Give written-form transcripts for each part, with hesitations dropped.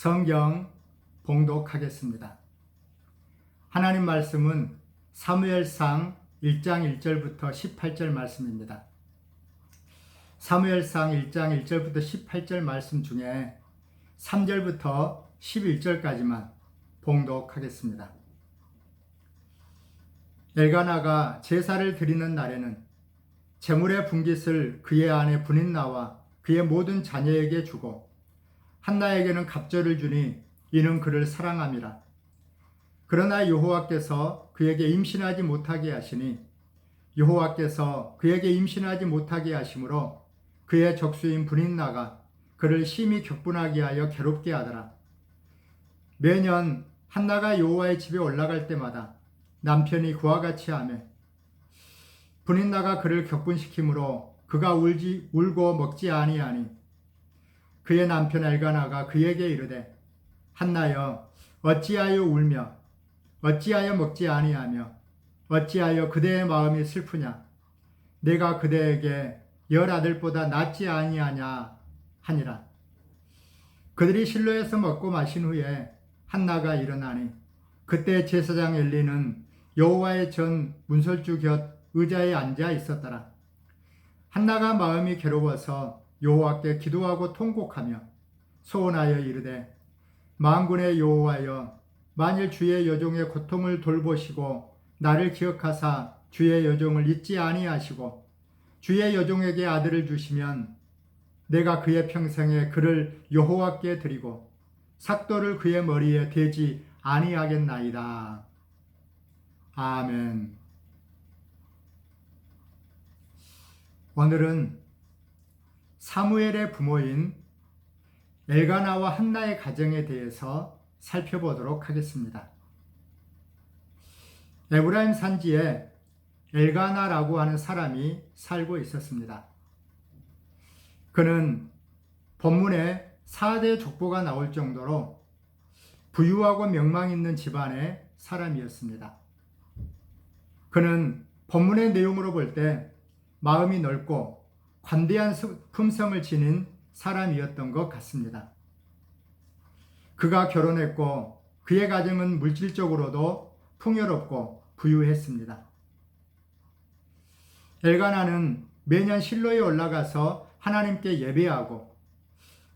성경 봉독하겠습니다. 하나님 말씀은 사무엘상 1장 1절부터 18절 말씀입니다. 사무엘상 1장 1절부터 18절 말씀 중에 3절부터 11절까지만 봉독하겠습니다. 엘가나가 제사를 드리는 날에는 제물의 분깃을 그의 아내 브닌나와 그의 모든 자녀에게 주고 한나에게는 갑절을 주니 이는 그를 사랑함이라. 그러나 여호와께서 그에게 임신하지 못하게 하시니 여호와께서 그에게 임신하지 못하게 하심으로 그의 적수인 브닌나가 그를 심히 격분하게 하여 괴롭게 하더라. 매년 한나가 여호와의 집에 올라갈 때마다 남편이 그와 같이 하며 브닌나가 그를 격분시키므로 그가 울고 먹지 아니하니 그의 남편 엘가나가 그에게 이르되 한나여 어찌하여 울며 어찌하여 먹지 아니하며 어찌하여 그대의 마음이 슬프냐 내가 그대에게 10아들보다 낫지 아니하냐 하니라. 그들이 실로에서 먹고 마신 후에 한나가 일어나니 그때 제사장 엘리는 여호와의 전 문설주 곁 의자에 앉아 있었더라. 한나가 마음이 괴로워서 여호와께 기도하고 통곡하며 소원하여 이르되 만군의 여호와여 만일 주의 여종의 고통을 돌보시고 나를 기억하사 주의 여종을 잊지 아니하시고 주의 여종에게 아들을 주시면 내가 그의 평생에 그를 여호와께 드리고 삭도를 그의 머리에 대지 아니하겠나이다. 아멘. 오늘은 사무엘의 부모인 엘가나와 한나의 가정에 대해서 살펴보도록 하겠습니다. 에브라임 산지에 엘가나라고 하는 사람이 살고 있었습니다. 그는 본문에 4대 족보가 나올 정도로 부유하고 명망 있는 집안의 사람이었습니다. 그는 본문의 내용으로 볼 때 마음이 넓고 관대한 품성을 지닌 사람이었던 것 같습니다. 그가 결혼했고 그의 가정은 물질적으로도 풍요롭고 부유했습니다. 엘가나는 매년 실로에 올라가서 하나님께 예배하고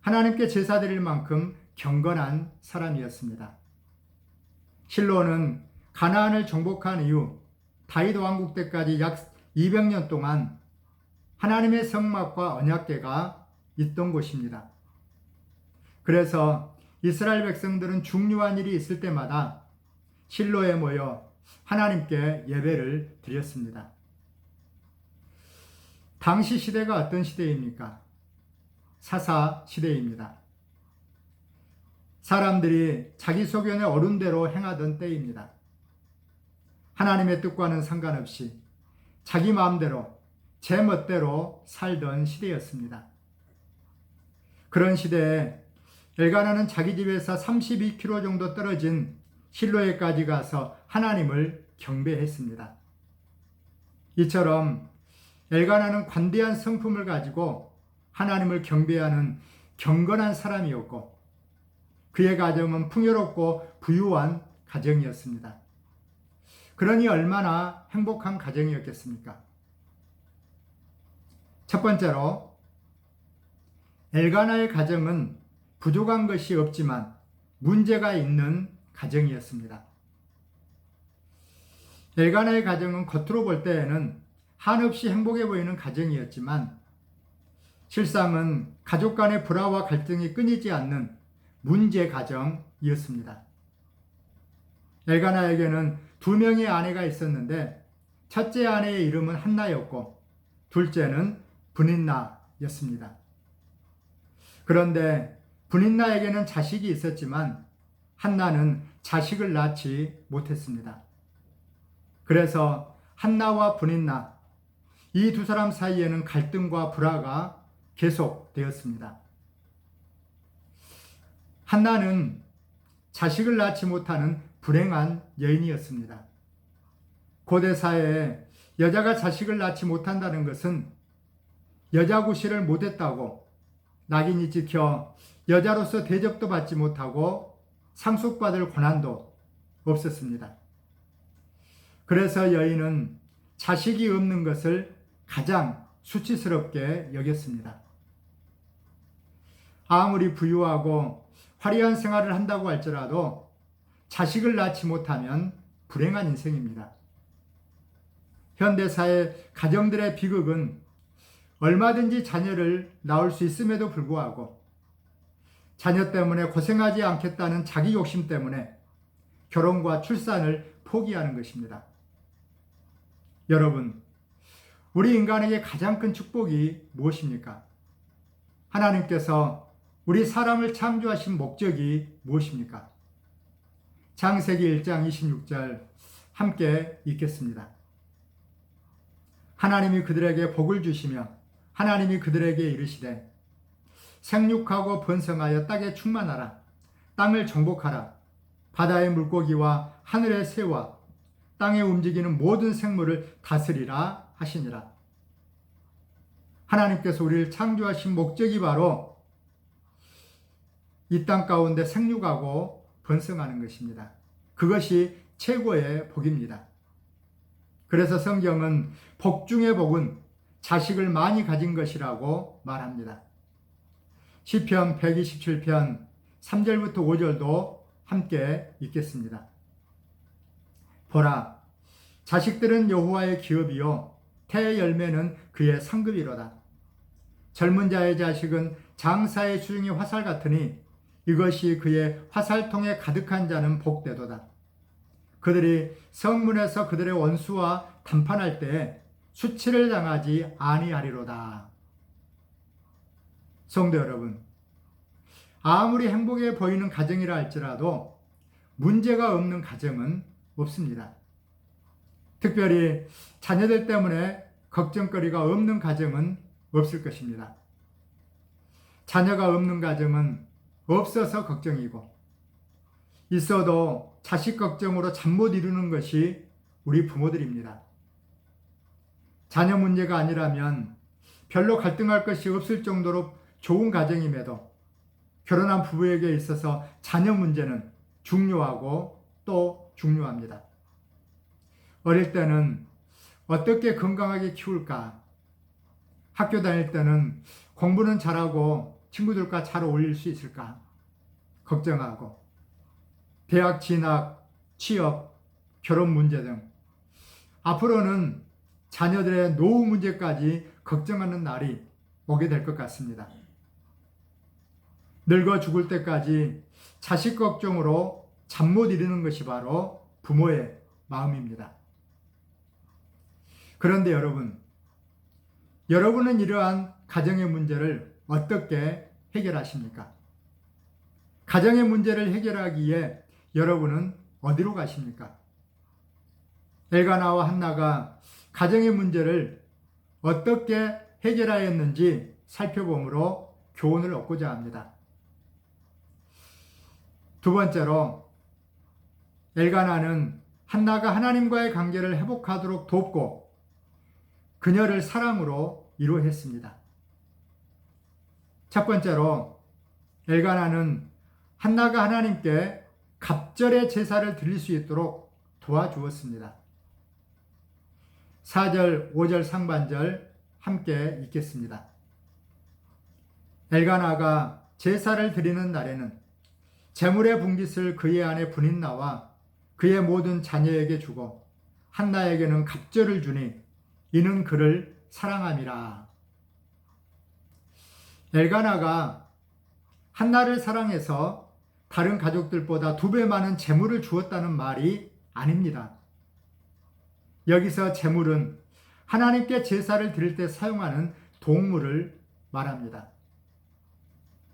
하나님께 제사 드릴 만큼 경건한 사람이었습니다. 실로는 가나안을 정복한 이후 다윗 왕국 때까지 약 200년 동안 하나님의 성막과 언약궤가 있던 곳입니다. 그래서 이스라엘 백성들은 중요한 일이 있을 때마다 실로에 모여 하나님께 예배를 드렸습니다. 당시 시대가 어떤 시대입니까? 사사 시대입니다. 사람들이 자기 소견에 옳은 대로 행하던 때입니다. 하나님의 뜻과는 상관없이 자기 마음대로 제 멋대로 살던 시대였습니다. 그런 시대에 엘가나는 자기 집에서 32km 정도 떨어진 실로에까지 가서 하나님을 경배했습니다. 이처럼 엘가나는 관대한 성품을 가지고 하나님을 경배하는 경건한 사람이었고 그의 가정은 풍요롭고 부유한 가정이었습니다. 그러니 얼마나 행복한 가정이었겠습니까? 첫 번째로 엘가나의 가정은 부족한 것이 없지만 문제가 있는 가정이었습니다. 엘가나의 가정은 겉으로 볼 때에는 한없이 행복해 보이는 가정이었지만 실상은 가족 간의 불화와 갈등이 끊이지 않는 문제 가정이었습니다. 엘가나에게는 2명의 아내가 있었는데 첫째 아내의 이름은 한나였고 둘째는 브닌나였습니다. 그런데 브닌나에게는 자식이 있었지만 한나는 자식을 낳지 못했습니다. 그래서 한나와 브닌나 이 두 사람 사이에는 갈등과 불화가 계속되었습니다. 한나는 자식을 낳지 못하는 불행한 여인이었습니다. 고대 사회에 여자가 자식을 낳지 못한다는 것은 여자 구실을 못했다고 낙인이 찍혀 여자로서 대접도 받지 못하고 상속받을 권한도 없었습니다. 그래서 여인은 자식이 없는 것을 가장 수치스럽게 여겼습니다. 아무리 부유하고 화려한 생활을 한다고 할지라도 자식을 낳지 못하면 불행한 인생입니다. 현대사회 가정들의 비극은 얼마든지 자녀를 낳을 수 있음에도 불구하고 자녀 때문에 고생하지 않겠다는 자기 욕심 때문에 결혼과 출산을 포기하는 것입니다. 여러분, 우리 인간에게 가장 큰 축복이 무엇입니까? 하나님께서 우리 사람을 창조하신 목적이 무엇입니까? 창세기 1장 26절 함께 읽겠습니다. 하나님이 그들에게 복을 주시며 하나님이 그들에게 이르시되 생육하고 번성하여 땅에 충만하라. 땅을 정복하라. 바다의 물고기와 하늘의 새와 땅에 움직이는 모든 생물을 다스리라 하시니라. 하나님께서 우리를 창조하신 목적이 바로 이 땅 가운데 생육하고 번성하는 것입니다. 그것이 최고의 복입니다. 그래서 성경은 복 중의 복은 자식을 많이 가진 것이라고 말합니다. 시편 127편 3절부터 5절도 함께 읽겠습니다. 보라, 자식들은 여호와의 기업이요 태의 열매는 그의 상급이로다. 젊은 자의 자식은 장사의 수중의 화살 같으니 이것이 그의 화살통에 가득한 자는 복되도다. 그들이 성문에서 그들의 원수와 담판할 때에 수치를 당하지 아니하리로다. 성도 여러분, 아무리 행복해 보이는 가정이라 할지라도 문제가 없는 가정은 없습니다. 특별히 자녀들 때문에 걱정거리가 없는 가정은 없을 것입니다. 자녀가 없는 가정은 없어서 걱정이고 있어도 자식 걱정으로 잠 못 이루는 것이 우리 부모들입니다. 자녀 문제가 아니라면 별로 갈등할 것이 없을 정도로 좋은 가정임에도 결혼한 부부에게 있어서 자녀 문제는 중요하고 또 중요합니다. 어릴 때는 어떻게 건강하게 키울까? 학교 다닐 때는 공부는 잘하고 친구들과 잘 어울릴 수 있을까? 걱정하고 대학 진학, 취업, 결혼 문제 등 앞으로는 자녀들의 노후 문제까지 걱정하는 날이 오게 될 것 같습니다. 늙어 죽을 때까지 자식 걱정으로 잠 못 이루는 것이 바로 부모의 마음입니다. 그런데 여러분은 이러한 가정의 문제를 어떻게 해결하십니까? 가정의 문제를 해결하기에 여러분은 어디로 가십니까? 엘가나와 한나가 가정의 문제를 어떻게 해결하였는지 살펴보므로 교훈을 얻고자 합니다. 두 번째로, 엘가나는 한나가 하나님과의 관계를 회복하도록 돕고 그녀를 사랑으로 위로했습니다. 첫 번째로, 엘가나는 한나가 하나님께 갑절의 제사를 드릴 수 있도록 도와주었습니다. 4절, 5절 상반절 함께 읽겠습니다. 엘가나가 제사를 드리는 날에는 제물의 분깃을 그의 아내 브닌나와 그의 모든 자녀에게 주고 한나에게는 갑절을 주니 이는 그를 사랑함이라. 엘가나가 한나를 사랑해서 다른 가족들보다 2배 많은 제물을 주었다는 말이 아닙니다. 여기서 제물은 하나님께 제사를 드릴 때 사용하는 동물을 말합니다.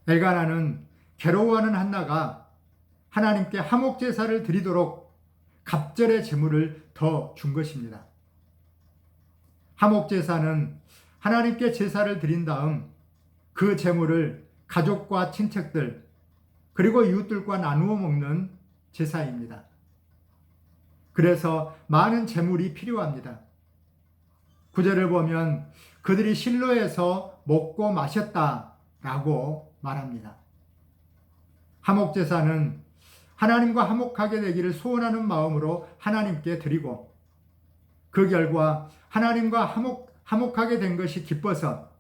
엘가나는 괴로워하는 한나가 하나님께 화목 제사를 드리도록 갑절의 제물을 더 준 것입니다. 화목 제사는 하나님께 제사를 드린 다음 그 제물을 가족과 친척들 그리고 이웃들과 나누어 먹는 제사입니다. 그래서 많은 제물이 필요합니다. 9절을 보면 그들이 실로에서 먹고 마셨다라고 말합니다. 화목제사는 하나님과 화목하게 되기를 소원하는 마음으로 하나님께 드리고 그 결과 하나님과 화목하게 된 것이 기뻐서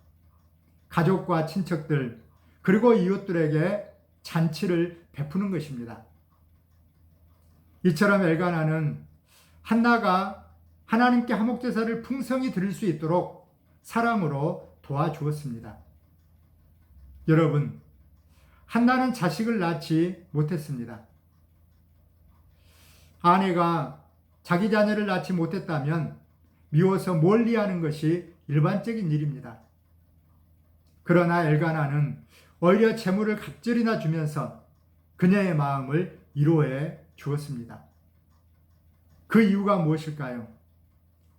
가족과 친척들 그리고 이웃들에게 잔치를 베푸는 것입니다. 이처럼 엘가나는 한나가 하나님께 화목제사를 풍성히 드릴 수 있도록 사랑으로 도와주었습니다. 여러분, 한나는 자식을 낳지 못했습니다. 아내가 자기 자녀를 낳지 못했다면 미워서 멀리하는 것이 일반적인 일입니다. 그러나 엘가나는 오히려 재물을 갑절이나 주면서 그녀의 마음을 위로해 주었습니다. 그 이유가 무엇일까요?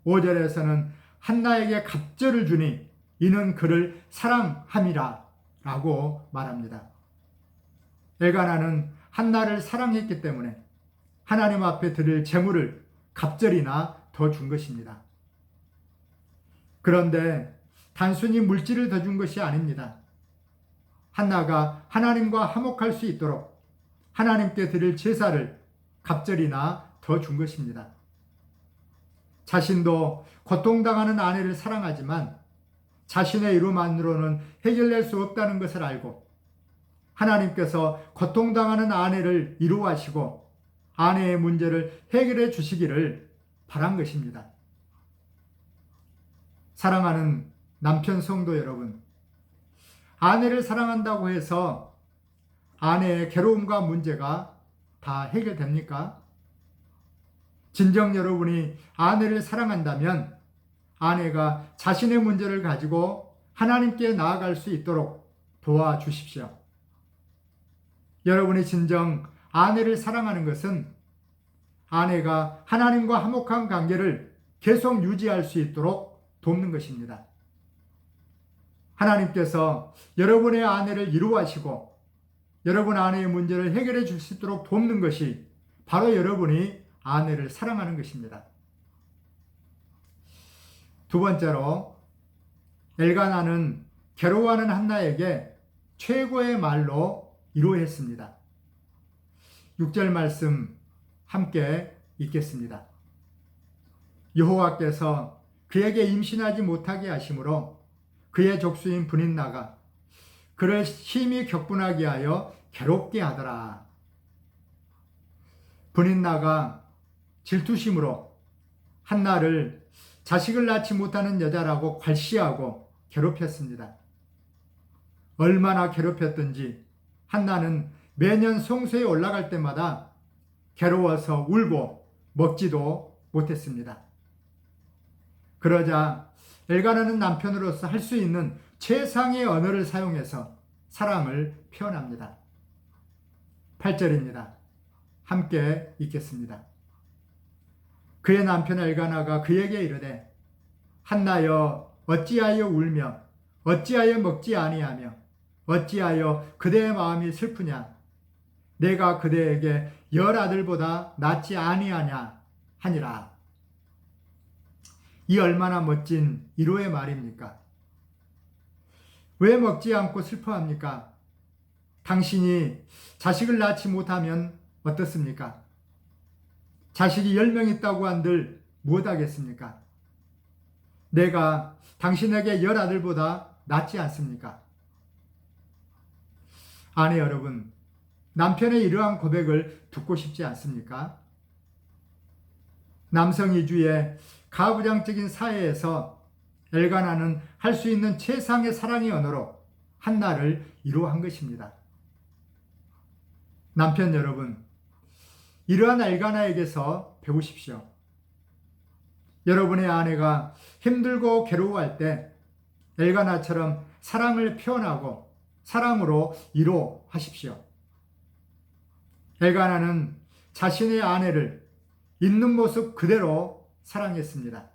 5절에서는 한나에게 갑절을 주니 이는 그를 사랑함이라 라고 말합니다. 엘가나는 한나를 사랑했기 때문에 하나님 앞에 드릴 재물을 갑절이나 더 준 것입니다. 그런데 단순히 물질을 더 준 것이 아닙니다. 한나가 하나님과 화목할 수 있도록 하나님께 드릴 제사를 갑절이나 더 준 것입니다. 자신도 고통당하는 아내를 사랑하지만 자신의 이루만으로는 해결될 수 없다는 것을 알고 하나님께서 고통당하는 아내를 위로하시고 아내의 문제를 해결해 주시기를 바란 것입니다. 사랑하는 남편 성도 여러분, 아내를 사랑한다고 해서 아내의 괴로움과 문제가 다 해결됩니까? 진정 여러분이 아내를 사랑한다면 아내가 자신의 문제를 가지고 하나님께 나아갈 수 있도록 도와주십시오. 여러분이 진정 아내를 사랑하는 것은 아내가 하나님과 화목한 관계를 계속 유지할 수 있도록 돕는 것입니다. 하나님께서 여러분의 아내를 위로하시고 여러분 아내의 문제를 해결해 줄 수 있도록 돕는 것이 바로 여러분이 아내를 사랑하는 것입니다. 두 번째로 엘가나는 괴로워하는 한나에게 최고의 말로 위로했습니다. 6절 말씀 함께 읽겠습니다. 여호와께서 그에게 임신하지 못하게 하심으로 그의 족수인 브닛나가 그를 심히 격분하게 하여 괴롭게 하더라. 브닛나가 질투심으로 한나를 자식을 낳지 못하는 여자라고 괄시하고 괴롭혔습니다. 얼마나 괴롭혔던지 한나는 매년 성소에 올라갈 때마다 괴로워서 울고 먹지도 못했습니다. 그러자 엘가나는 남편으로서 할 수 있는 최상의 언어를 사용해서 사랑을 표현합니다. 8절입니다. 함께 읽겠습니다. 그의 남편 엘가나가 그에게 이르되 한나여 어찌하여 울며 어찌하여 먹지 아니하며 어찌하여 그대의 마음이 슬프냐 내가 그대에게 열 아들보다 낫지 아니하냐 하니라. 이 얼마나 멋진 위로의 말입니까? 왜 먹지 않고 슬퍼합니까? 당신이 자식을 낳지 못하면 어떻습니까? 자식이 10명 있다고 한들 무엇하겠습니까? 내가 당신에게 10 아들보다 낫지 않습니까? 아내 여러분, 남편의 이러한 고백을 듣고 싶지 않습니까? 남성 위주의 가부장적인 사회에서 엘가나는 할 수 있는 최상의 사랑의 언어로 한나를 위로한 것입니다. 남편 여러분, 이러한 엘가나에게서 배우십시오. 여러분의 아내가 힘들고 괴로워할 때 엘가나처럼 사랑을 표현하고 사랑으로 위로하십시오. 엘가나는 자신의 아내를 있는 모습 그대로 사랑했습니다.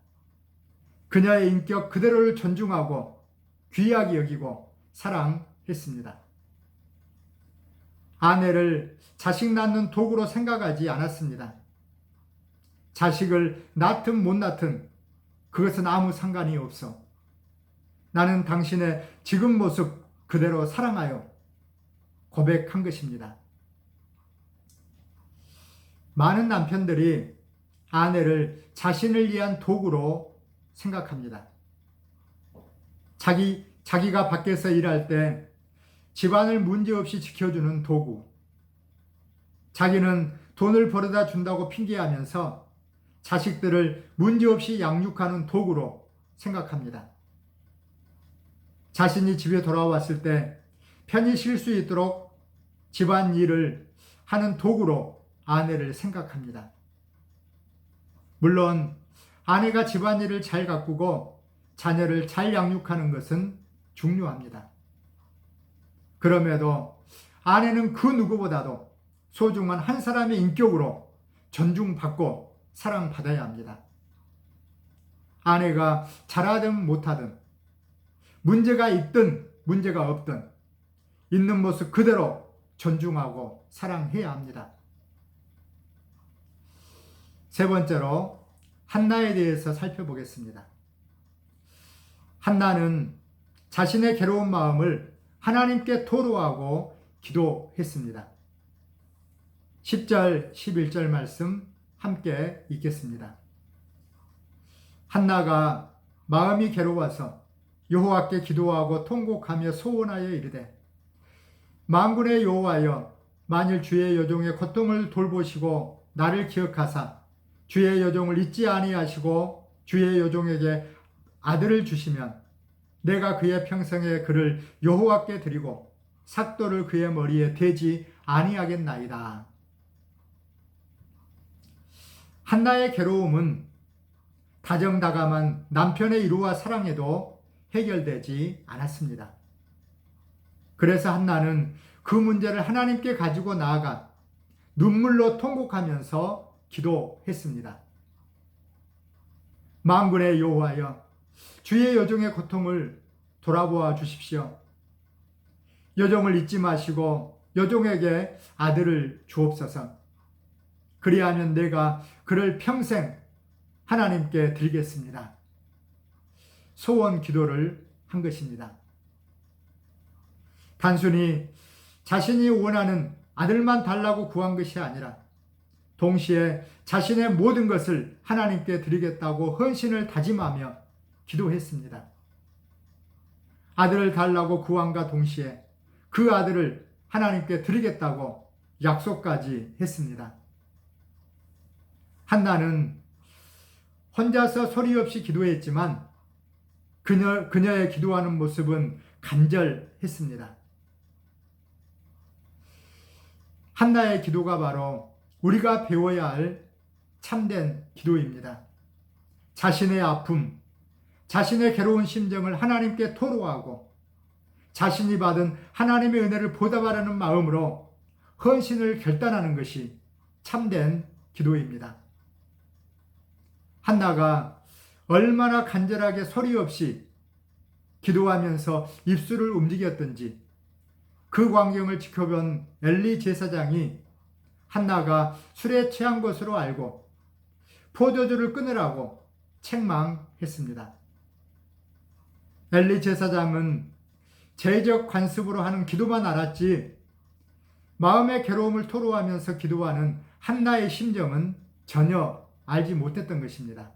그녀의 인격 그대로를 존중하고 귀하게 여기고 사랑했습니다. 아내를 자식 낳는 도구로 생각하지 않았습니다. 자식을 낳든 못 낳든 그것은 아무 상관이 없어. 나는 당신의 지금 모습 그대로 사랑하여 고백한 것입니다. 많은 남편들이 아내를 자신을 위한 도구로 생각합니다. 자기가 밖에서 일할 때 집안을 문제없이 지켜주는 도구. 자기는 돈을 벌어다 준다고 핑계하면서 자식들을 문제없이 양육하는 도구로 생각합니다. 자신이 집에 돌아왔을 때 편히 쉴 수 있도록 집안 일을 하는 도구로 아내를 생각합니다. 물론 아내가 집안일을 잘 가꾸고 자녀를 잘 양육하는 것은 중요합니다. 그럼에도 아내는 그 누구보다도 소중한 한 사람의 인격으로 존중받고 사랑받아야 합니다. 아내가 잘하든 못하든, 문제가 있든 문제가 없든 있는 모습 그대로 존중하고 사랑해야 합니다. 세 번째로 한나에 대해서 살펴보겠습니다. 한나는 자신의 괴로운 마음을 하나님께 토로하고 기도했습니다. 10절, 11절 말씀 함께 읽겠습니다. 한나가 마음이 괴로워서 여호와께 기도하고 통곡하며 소원하여 이르되, 만군의 여호와여, 만일 주의 여종의 고통을 돌보시고 나를 기억하사 주의 여종을 잊지 아니하시고 주의 여종에게 아들을 주시면 내가 그의 평생에 그를 여호와께 드리고 삭도를 그의 머리에 대지 아니하겠나이다. 한나의 괴로움은 다정다감한 남편의 이루와 사랑에도 해결되지 않았습니다. 그래서 한나는 그 문제를 하나님께 가지고 나아가 눈물로 통곡하면서 기도했습니다. 만군의 여호와여, 주의 여종의 고통을 돌아보아 주십시오. 여종을 잊지 마시고 여종에게 아들을 주옵소서. 그리하면 내가 그를 평생 하나님께 드리겠습니다. 소원 기도를 한 것입니다. 단순히 자신이 원하는 아들만 달라고 구한 것이 아니라 동시에 자신의 모든 것을 하나님께 드리겠다고 헌신을 다짐하며 기도했습니다. 아들을 달라고 구함과 동시에 그 아들을 하나님께 드리겠다고 약속까지 했습니다. 한나는 혼자서 소리 없이 기도했지만 그녀의 기도하는 모습은 간절했습니다. 한나의 기도가 바로 우리가 배워야 할 참된 기도입니다. 자신의 아픔, 자신의 괴로운 심정을 하나님께 토로하고 자신이 받은 하나님의 은혜를 보답하려는 마음으로 헌신을 결단하는 것이 참된 기도입니다. 한나가 얼마나 간절하게 소리 없이 기도하면서 입술을 움직였던지 그 광경을 지켜본 엘리 제사장이 한나가 술에 취한 것으로 알고 포도주를 끊으라고 책망했습니다. 엘리 제사장은 제적 관습으로 하는 기도만 알았지 마음의 괴로움을 토로하면서 기도하는 한나의 심정은 전혀 알지 못했던 것입니다.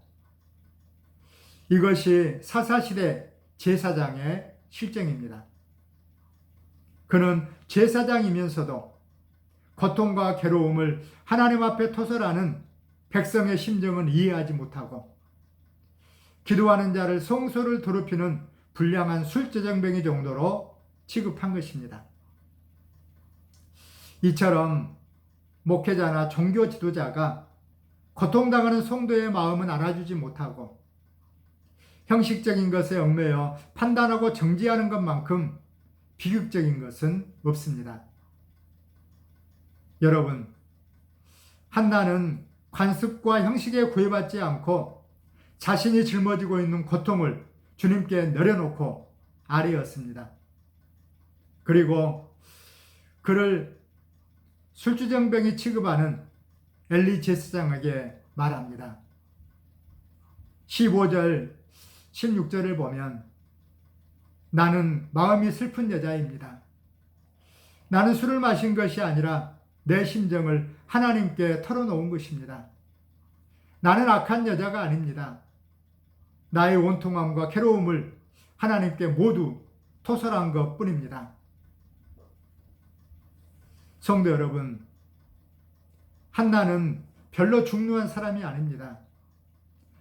이것이 사사시대 제사장의 실정입니다. 그는 제사장이면서도 고통과 괴로움을 하나님 앞에 토설하는 백성의 심정은 이해하지 못하고 기도하는 자를 성소를 더럽히는 불량한 술주정뱅이 정도로 취급한 것입니다. 이처럼 목회자나 종교 지도자가 고통당하는 성도의 마음은 알아주지 못하고 형식적인 것에 얽매여 판단하고 정지하는 것만큼 비극적인 것은 없습니다. 여러분, 한나는 관습과 형식에 구애받지 않고 자신이 짊어지고 있는 고통을 주님께 내려놓고 아뢰었습니다. 그리고 그를 술주정뱅이 취급하는 엘리 제사장에게 말합니다. 15절, 16절을 보면 나는 마음이 슬픈 여자입니다. 나는 술을 마신 것이 아니라 내 심정을 하나님께 털어놓은 것입니다. 나는 악한 여자가 아닙니다. 나의 원통함과 괴로움을 하나님께 모두 토설한 것 뿐입니다. 성도 여러분, 한나는 별로 중요한 사람이 아닙니다.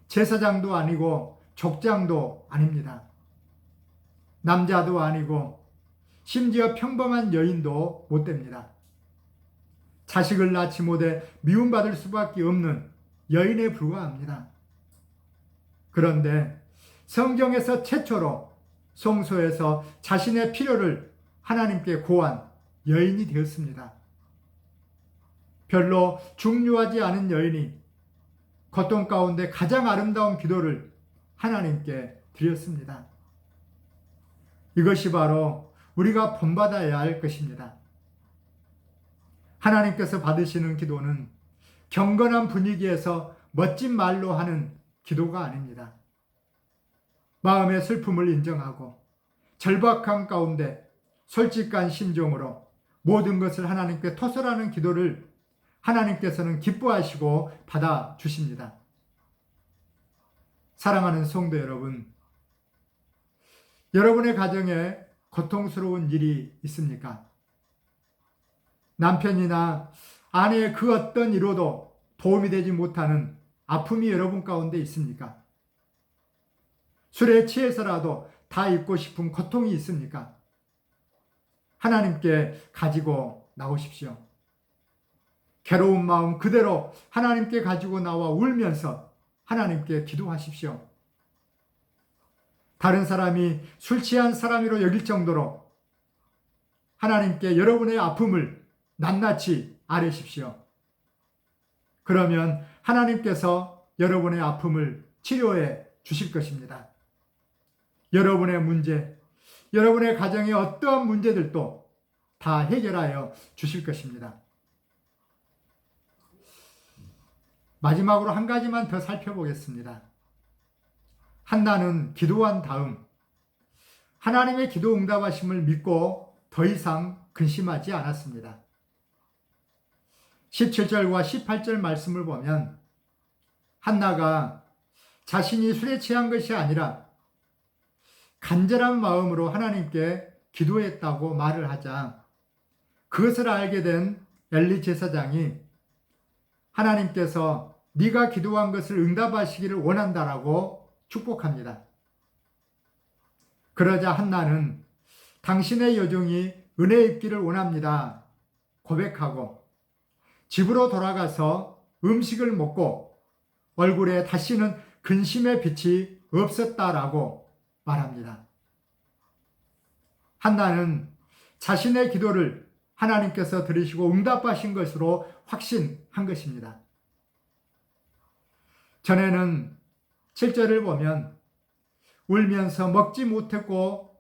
제사장도 아니고 족장도 아닙니다. 남자도 아니고 심지어 평범한 여인도 못 됩니다. 자식을 낳지 못해 미움받을 수밖에 없는 여인에 불과합니다. 그런데 성경에서 최초로 성소에서 자신의 필요를 하나님께 고한 여인이 되었습니다. 별로 중요하지 않은 여인이 고통 가운데 가장 아름다운 기도를 하나님께 드렸습니다. 이것이 바로 우리가 본받아야 할 것입니다. 하나님께서 받으시는 기도는 경건한 분위기에서 멋진 말로 하는 기도가 아닙니다. 마음의 슬픔을 인정하고 절박함 가운데 솔직한 심정으로 모든 것을 하나님께 토설하는 기도를 하나님께서는 기뻐하시고 받아주십니다. 사랑하는 성도 여러분, 여러분의 가정에 고통스러운 일이 있습니까? 남편이나 아내의 그 어떤 이로도 도움이 되지 못하는 아픔이 여러분 가운데 있습니까? 술에 취해서라도 다 잊고 싶은 고통이 있습니까? 하나님께 가지고 나오십시오. 괴로운 마음 그대로 하나님께 가지고 나와 울면서 하나님께 기도하십시오. 다른 사람이 술 취한 사람이로 여길 정도로 하나님께 여러분의 아픔을 낱낱이 아뢰십시오. 그러면 하나님께서 여러분의 아픔을 치료해 주실 것입니다. 여러분의 문제, 여러분의 가정의 어떠한 문제들도 다 해결하여 주실 것입니다. 마지막으로 한 가지만 더 살펴보겠습니다. 한나는 기도한 다음 하나님의 기도 응답하심을 믿고 더 이상 근심하지 않았습니다. 17절과 18절 말씀을 보면 한나가 자신이 술에 취한 것이 아니라 간절한 마음으로 하나님께 기도했다고 말을 하자 그것을 알게 된 엘리 제사장이 하나님께서 네가 기도한 것을 응답하시기를 원한다라고 축복합니다. 그러자 한나는 당신의 여종이 은혜 입기를 원합니다 고백하고 집으로 돌아가서 음식을 먹고 얼굴에 다시는 근심의 빛이 없었다라고 말합니다. 한나는 자신의 기도를 하나님께서 들으시고 응답하신 것으로 확신한 것입니다. 전에는 7절을 보면 울면서 먹지 못했고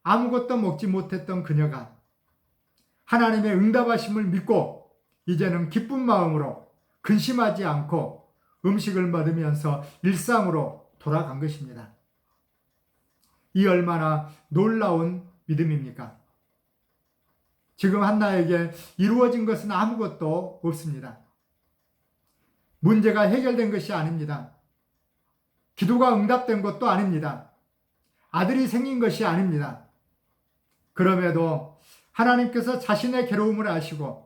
아무것도 먹지 못했던 그녀가 하나님의 응답하심을 믿고 이제는 기쁜 마음으로 근심하지 않고 음식을 먹으면서 일상으로 돌아간 것입니다. 이 얼마나 놀라운 믿음입니까? 지금 한나에게 이루어진 것은 아무것도 없습니다. 문제가 해결된 것이 아닙니다. 기도가 응답된 것도 아닙니다. 아들이 생긴 것이 아닙니다. 그럼에도 하나님께서 자신의 괴로움을 아시고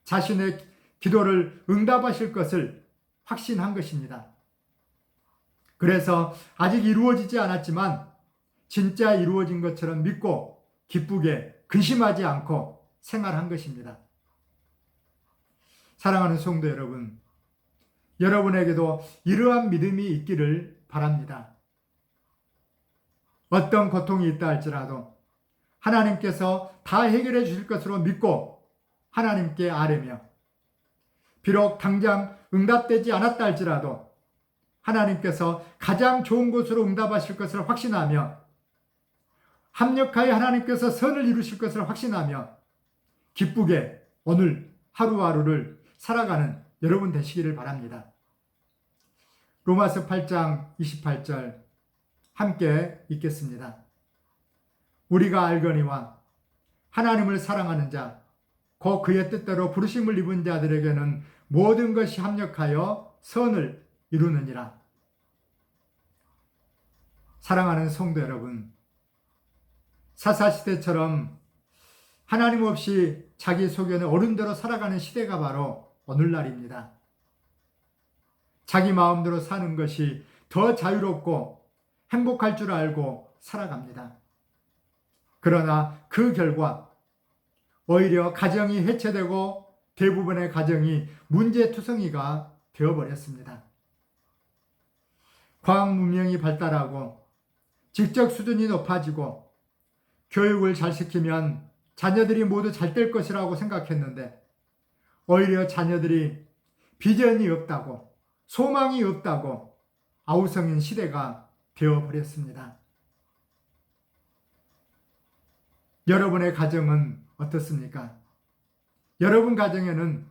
자신의 기도를 응답하실 것을 확신한 것입니다. 그래서 아직 이루어지지 않았지만 진짜 이루어진 것처럼 믿고 기쁘게 근심하지 않고 생활한 것입니다. 사랑하는 성도 여러분, 여러분에게도 이러한 믿음이 있기를 바랍니다. 어떤 고통이 있다 할지라도 하나님께서 다 해결해 주실 것으로 믿고 하나님께 아뢰며 비록 당장 응답되지 않았다 할지라도 하나님께서 가장 좋은 곳으로 응답하실 것을 확신하며 합력하여 하나님께서 선을 이루실 것을 확신하며 기쁘게 오늘 하루하루를 살아가는 여러분 되시기를 바랍니다. 로마서 8장 28절 함께 읽겠습니다. 우리가 알거니와 하나님을 사랑하는 자 그의 뜻대로 부르심을 입은 자들에게는 모든 것이 합력하여 선을 이루느니라. 사랑하는 성도 여러분, 사사시대처럼 하나님 없이 자기 소견에 어른대로 살아가는 시대가 바로 오늘날입니다. 자기 마음대로 사는 것이 더 자유롭고 행복할 줄 알고 살아갑니다. 그러나 그 결과 오히려 가정이 해체되고 대부분의 가정이 문제투성이가 되어버렸습니다. 과학 문명이 발달하고 지적 수준이 높아지고 교육을 잘 시키면 자녀들이 모두 잘 될 것이라고 생각했는데 오히려 자녀들이 비전이 없다고 소망이 없다고 아우성인 시대가 되어버렸습니다. 여러분의 가정은 어떻습니까? 여러분 가정에는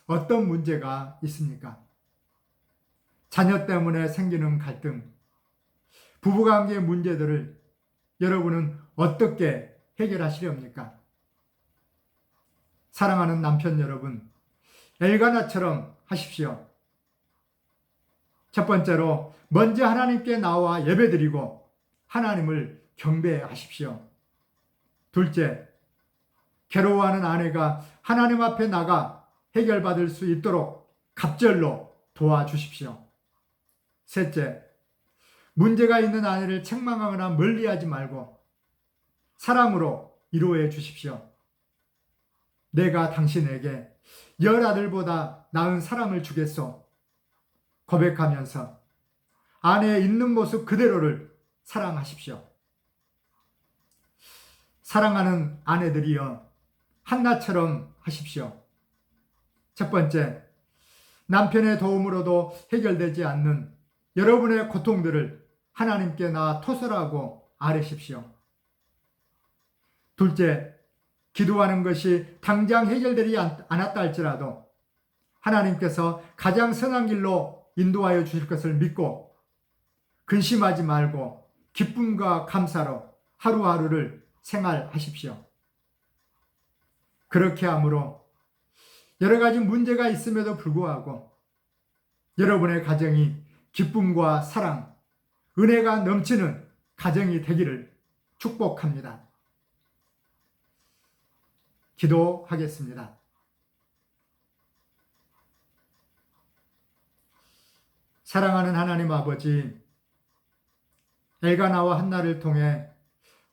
어떤 문제가 있습니까? 자녀 때문에 생기는 갈등, 부부관계 문제들을 여러분은 어떻게 해결하시렵니까? 사랑하는 남편 여러분, 엘가나처럼 하십시오. 첫 번째로 먼저 하나님께 나와 예배드리고 하나님을 경배하십시오. 둘째, 괴로워하는 아내가 하나님 앞에 나가 해결받을 수 있도록 갑절로 도와주십시오. 셋째, 문제가 있는 아내를 책망하거나 멀리하지 말고 사랑으로 위로해 주십시오. 내가 당신에게 10아들보다 나은 사람을 주겠소. 고백하면서 아내의 있는 모습 그대로를 사랑하십시오. 사랑하는 아내들이여, 한나처럼 하십시오. 첫 번째, 남편의 도움으로도 해결되지 않는 여러분의 고통들을 하나님께 토설하고 아뢰십시오. 둘째, 기도하는 것이 당장 해결되지 않았다 할지라도 하나님께서 가장 선한 길로 인도하여 주실 것을 믿고 근심하지 말고 기쁨과 감사로 하루하루를 생활하십시오. 그렇게 함으로 여러 가지 문제가 있음에도 불구하고 여러분의 가정이 기쁨과 사랑, 은혜가 넘치는 가정이 되기를 축복합니다. 기도하겠습니다. 사랑하는 하나님 아버지, 엘가나와 한나를 통해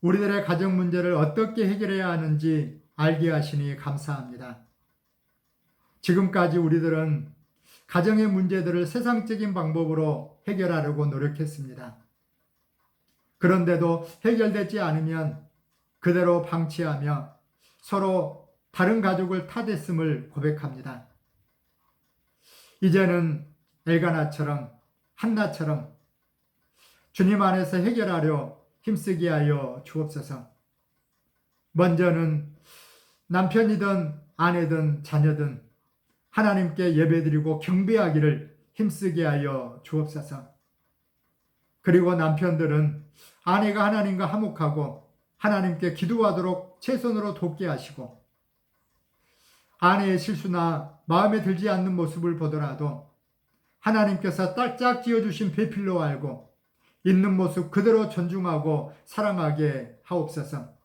우리들의 가정 문제를 어떻게 해결해야 하는지 알게 하시니 감사합니다. 지금까지 우리들은 가정의 문제들을 세상적인 방법으로 해결하려고 노력했습니다. 그런데도 해결되지 않으면 그대로 방치하며 서로 다른 가족을 탓했음을 고백합니다. 이제는 엘가나처럼 한나처럼 주님 안에서 해결하려 힘쓰게 하여 주옵소서. 먼저는 남편이든 아내든 자녀든 하나님께 예배드리고 경배하기를 힘쓰게 하여 주옵소서. 그리고 남편들은 아내가 하나님과 화목하고 하나님께 기도하도록 최선으로 돕게 하시고 아내의 실수나 마음에 들지 않는 모습을 보더라도 하나님께서 딱짝 지어주신 배필로 알고 있는 모습 그대로 존중하고 사랑하게 하옵소서.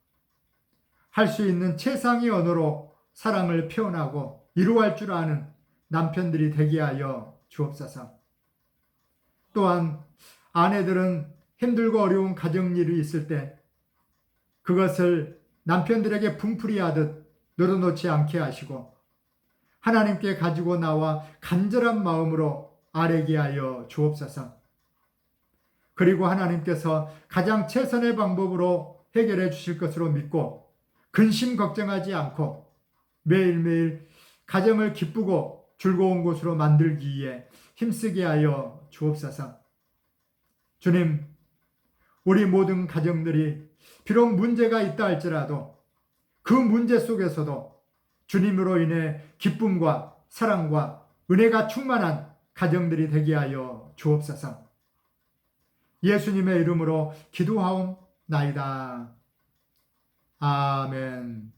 할 수 있는 최상의 언어로 사랑을 표현하고 이루할 줄 아는 남편들이 되게 하여 주옵소서. 또한 아내들은 힘들고 어려운 가정일이 있을 때 그것을 남편들에게 분풀이하듯 늘어놓지 않게 하시고 하나님께 가지고 나와 간절한 마음으로 아뢰게 하여 주옵소서. 그리고 하나님께서 가장 최선의 방법으로 해결해 주실 것으로 믿고 근심 걱정하지 않고 매일매일 가정을 기쁘고 즐거운 곳으로 만들기 위해 힘쓰게 하여 주옵소서. 주님, 우리 모든 가정들이 비록 문제가 있다 할지라도 그 문제 속에서도 주님으로 인해 기쁨과 사랑과 은혜가 충만한 가정들이 되게 하여 주옵소서. 예수님의 이름으로 기도하옵나이다. 아멘.